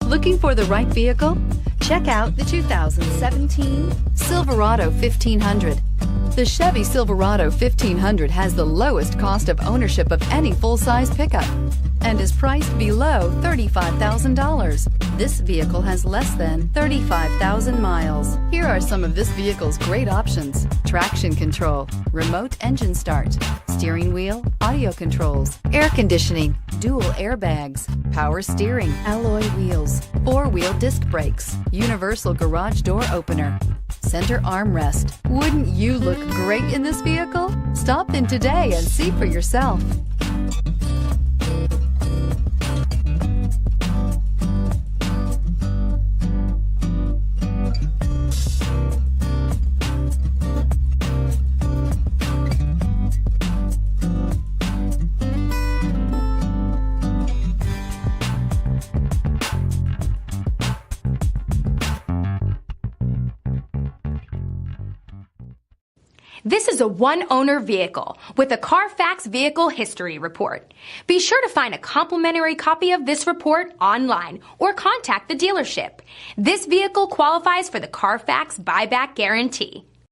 Looking for the right vehicle? Check out the 2017 Silverado 1500. The Chevy Silverado 1500 has the lowest cost of ownership of any full-size pickup and is priced below $35,000. This vehicle has less than 35,000 miles. Here are some of this vehicle's great options: traction control, remote engine start, steering wheel audio controls, air conditioning, dual airbags, power steering, alloy wheels, four-wheel disc brakes, universal garage door opener, center armrest. Wouldn't you look great in this vehicle? Stop in today and see for yourself. This is a one-owner vehicle with a Carfax Vehicle History Report. Be sure to find a complimentary copy of this report online or contact the dealership. This vehicle qualifies for the Carfax Buyback Guarantee.